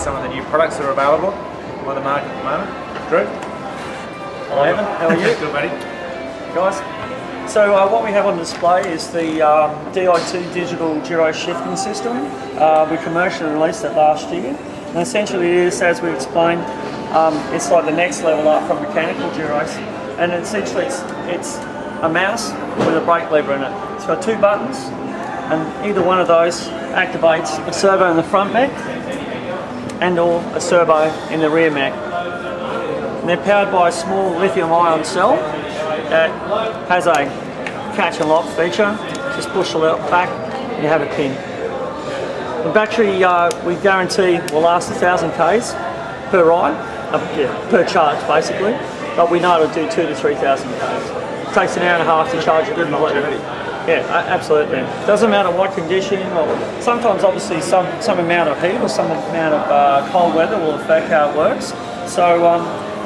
some of the new products that are available on the market at the moment. Drew? Hello Evan, how are you? Good, buddy. Guys, so what we have on display is the Di2 digital gyro shifting system. We commercially released it last year, and essentially it is, as we explained, it's like the next level up from mechanical gyros, and essentially it's a mouse with a brake lever in it. It's got 2 buttons, and either one of those activates a servo in the front mech and or a servo in the rear mech. And they're powered by a small lithium-ion cell that has a catch and lock feature. Just push the lever back and you have a pin. The battery we guarantee will last 1,000 Ks per ride, per charge basically, but we know it'll do 2,000 to 3,000 Ks. It takes an hour and a half to charge it completely. Yeah, absolutely. Doesn't matter what condition, or sometimes obviously some amount of heat or some amount of cold weather will affect how it works. So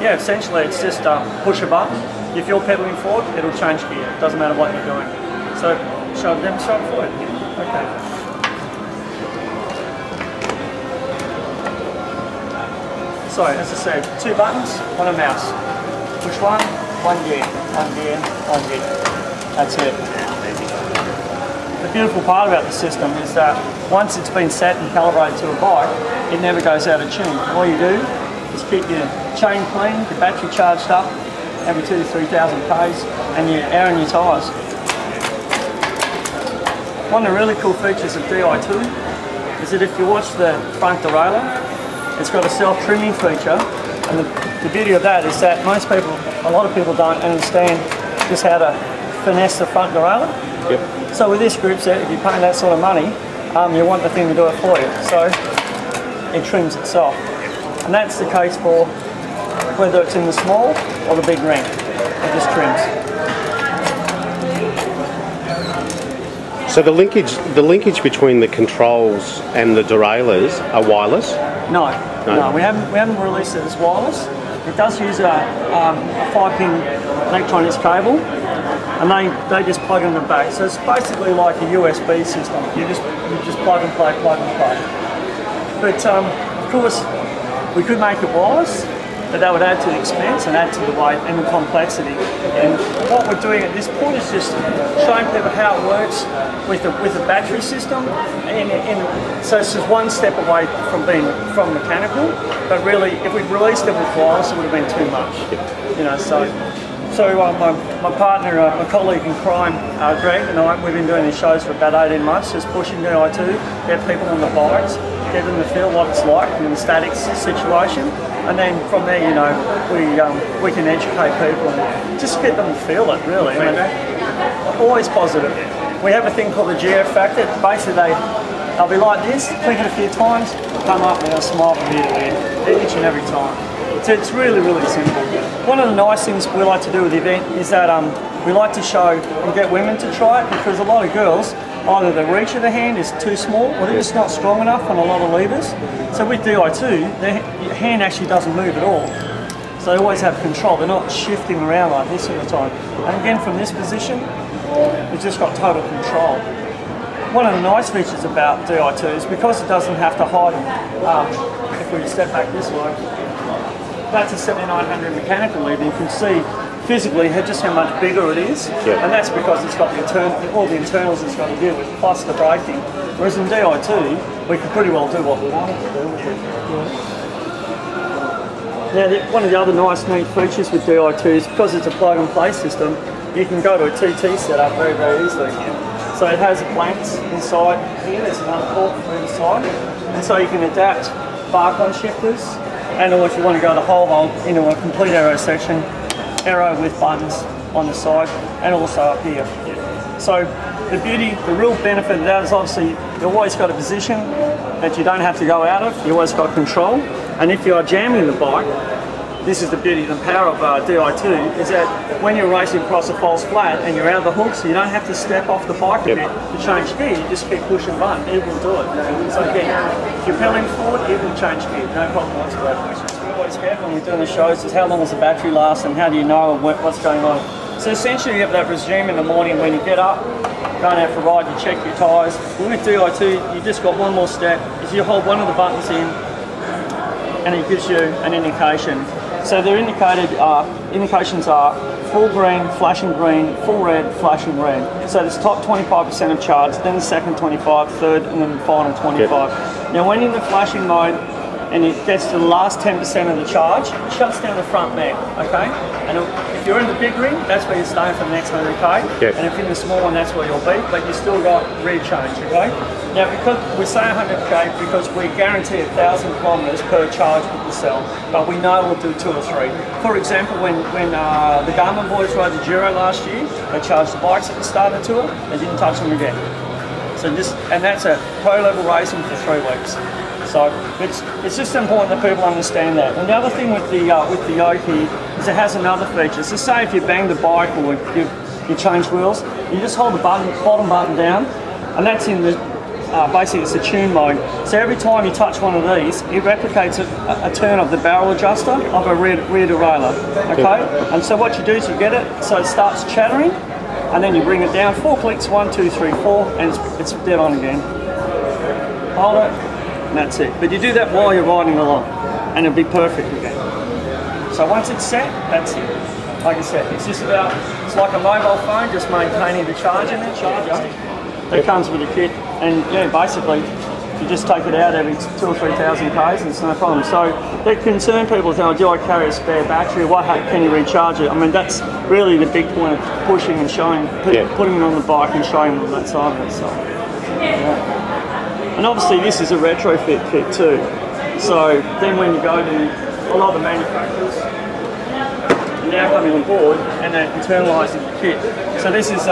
yeah, essentially it's just push a button. If you're pedaling forward, it'll change gear. It doesn't matter what you're doing. So show them straight forward. Okay. So as I said, 2 buttons on a mouse. Push one gear, one gear, one gear. That's it. The beautiful part about the system is that once it's been set and calibrated to a bike, it never goes out of tune. All you do is keep your chain clean, your battery charged up every 2,000 to 3,000 Ks, and your air in your tyres. One of the really cool features of Di2 is that if you watch the front derailleur, it's got a self-trimming feature, and the beauty of that is that a lot of people don't understand just how to finesse the front derailleur. Yep. So with this group set, if you're paying that sort of money, you want the thing to do it for you. So it trims itself. And that's the case for whether it's in the small or the big ring. It just trims. So the linkage between the controls and the derailleurs are wireless? No. We haven't released it as wireless. It does use a 5-pin electronics cable, and they just plug in the back. So it's basically like a USB system. You just plug and play, plug and play. But of course, we could make it wireless, but that would add to the expense and add to the weight and the complexity. And what we're doing at this point is just showing people how it works with the battery system. So it's just one step away from being mechanical, but really, if we'd released it with wireless, it would have been too much. You know, so my partner, my colleague in crime, Greg, and I, we've been doing these shows for about 18 months, just pushing Di2, get people on the bikes, get them to feel what it's like in a static situation, and then from there, you know, we can educate people and just get them to feel it, really. I mean, always positive. We have a thing called the GF factor. Basically, they'll be like this, click it a few times, come up and they'll smile from ear to ear, each and every time. So it's really, really simple. One of the nice things we like to do with the event is that we like to show and get women to try it, because a lot of girls, either the reach of the hand is too small or they're just not strong enough on a lot of levers. So with Di2, their hand actually doesn't move at all. So they always have control. They're not shifting around like this all the time. And again, from this position, we've just got total control. One of the nice features about Di2 is because it doesn't have to hide, if we step back this way, that's a 7900 mechanical lever. You can see physically just how much bigger it is, and that's because it's got all the internals it's got to deal with, plus the braking. Whereas in Di2, we can pretty well do what we wanted to do with it. Now, one of the other nice neat features with Di2 is because it's a plug and play system, you can go to a TT setup very, very easily. So it has blanks inside here, there's another port for the side, and so you can adapt bark on shifters, and or if you want to go the whole hole into a complete aero section, aero with buttons on the side and also up here. So the real benefit of that is obviously you've always got a position that you don't have to go out of, you always got control, and if you are jamming the bike, this is the beauty and the power of Di2, is that when you're racing across a false flat and you're out of the hook, so you don't have to step off the bike a bit to change gear, you just keep pushing button, it will do it. So again, if you're pedaling forward, it will change gear, no problem whatsoever. We're always careful when we're doing the shows is how long does the battery last and how do you know what's going on. So essentially you have that regime in the morning when you get up, going out for a ride, you check your tyres. With Di2, you just got one more step, is you hold one of the buttons in, and it gives you an indication. So their indications are full green, flashing green, full red, flashing red. So this top 25% of charge, then the second 25, third, and then the final 25. Yep. Now when in the flashing mode, and it gets to the last 10% of the charge, it shuts down the front mag, okay? And if you're in the big ring, that's where you're staying for the next 100k. Yep. And if you're in the small one, that's where you'll be, but you still got rear change, okay? Now, because we say 100k, because we guarantee 1,000 kilometers per charge with the cell, but we know we'll do 2 or 3. For example, when the Garmin boys rode the Duro last year, they charged the bikes at the start of the tour, they didn't touch them again. So and that's a pro level racing for 3 weeks. So it's just important that people understand that. And the other thing with the yoke here is it has another feature. So say if you bang the bike or you change wheels, you just hold the bottom button down, and that's in the basically it's a tune mode. So every time you touch one of these, it replicates a turn of the barrel adjuster of a rear derailleur. Okay, and so what you do is you get it so it starts chattering, and then you bring it down. 4 clicks, 1, 2, 3, 4, and it's dead on again. Hold it. And that's it. But you do that while you're riding along, and it'll be perfect again. So once it's set, that's it. Like I said, it's just about, it's like a mobile phone, just maintaining the charge in it. That comes with a kit, and yeah, basically, you just take it out every 2,000 or 3,000 k's, and it's no problem. So they concern people with, oh, do I carry a spare battery? What can you recharge it? I mean, that's really the big point of pushing and showing, putting it on the bike and showing them that side of it. So, yeah. And obviously this is a retrofit kit too. So then when you go to a lot of the manufacturers, are now coming on board and they're internalising the kit. So this is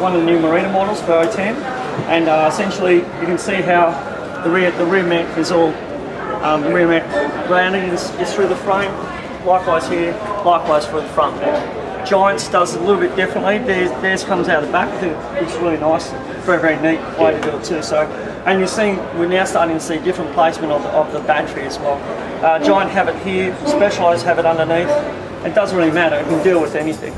one of the new Marina models for 010, and essentially you can see how the rear mech is all rear mech grounding is through the frame. Likewise here, likewise for the front mech. Giants does a little bit differently. Theirs comes out the back. It's really nice, very neat way to do it too. So. And we're now starting to see different placement of the battery as well. Giant have it here, Specialized have it underneath. It doesn't really matter, it can deal with anything.